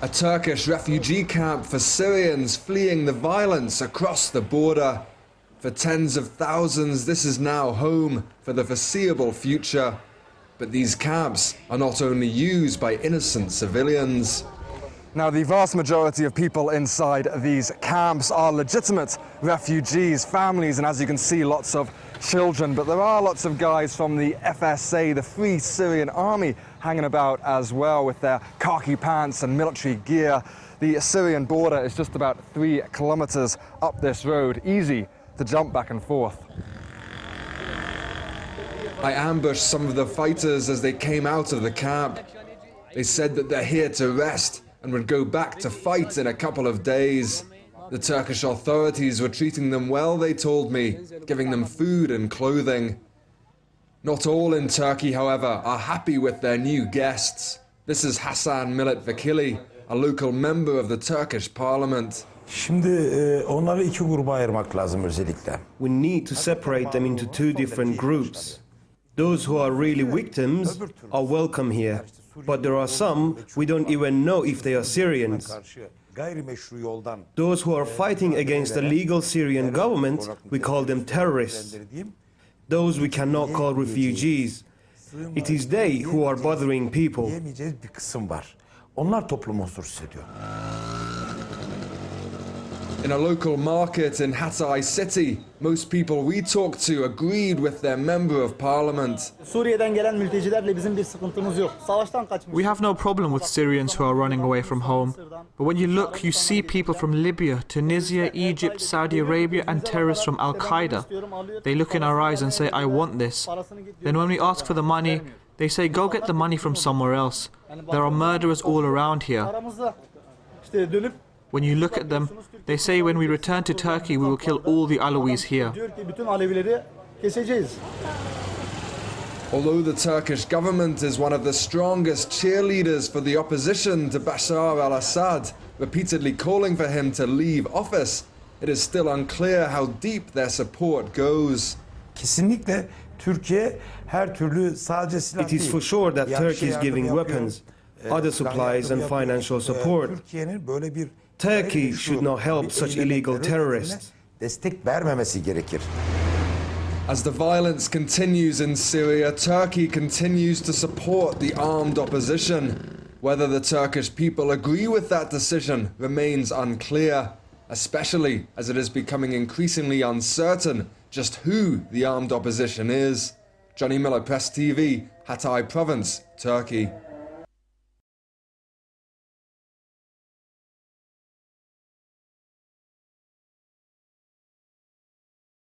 A Turkish refugee camp for Syrians fleeing the violence across the border. For tens of thousands, this is now home for the foreseeable future. But these camps are not only used by innocent civilians. Now, the vast majority of people inside these camps are legitimate refugees, families, and as you can see, lots of children. But there are lots of guys from the FSA, the Free Syrian Army, hanging about as well with their khaki pants and military gear. The Syrian border is just about 3 kilometers up this road, easy to jump back and forth. I ambushed some of the fighters as they came out of the camp. They said that they're here to rest and would go back to fight in a couple of days. The Turkish authorities were treating them well, they told me, giving them food and clothing. Not all in Turkey, however, are happy with their new guests. This is Hasan Milletvekili, a local member of the Turkish parliament. Onları 2 gruba ayırmak lazım özellikle. We need to separate them into 2 different groups. Those who are really victims are welcome here, but there are some we don't even know if they are Syrians. Those who are fighting against the legal Syrian government, we call them terrorists. Those we cannot call refugees. It is they who are bothering people. Onlar toplumu huzursuz ediyor. In a local market in Hatay city, most people we talked to agreed with their member of parliament. We have no problem with Syrians who are running away from home. But when you look, you see people from Libya, Tunisia, Egypt, Saudi Arabia and terrorists from Al-Qaeda. They look in our eyes and say, I want this. Then when we ask for the money, they say, go get the money from somewhere else. There are murderers all around here. When you look at them, they say when we return to Turkey, we will kill all the Alawites here. Although the Turkish government is one of the strongest cheerleaders for the opposition to Bashar al-Assad, repeatedly calling for him to leave office, it is still unclear how deep their support goes. Kesinlikle Türkiye her türlü sadece silah It is for sure that Turkey is giving weapons, other supplies and financial support. Turkey should not help such illegal terrorists. Destek vermemesi gerekir. As the violence continues in Syria, Turkey continues to support the armed opposition. Whether the Turkish people agree with that decision remains unclear, especially as it is becoming increasingly uncertain just who the armed opposition is. Johnny Miller, Press TV, Hatay Province, Turkey.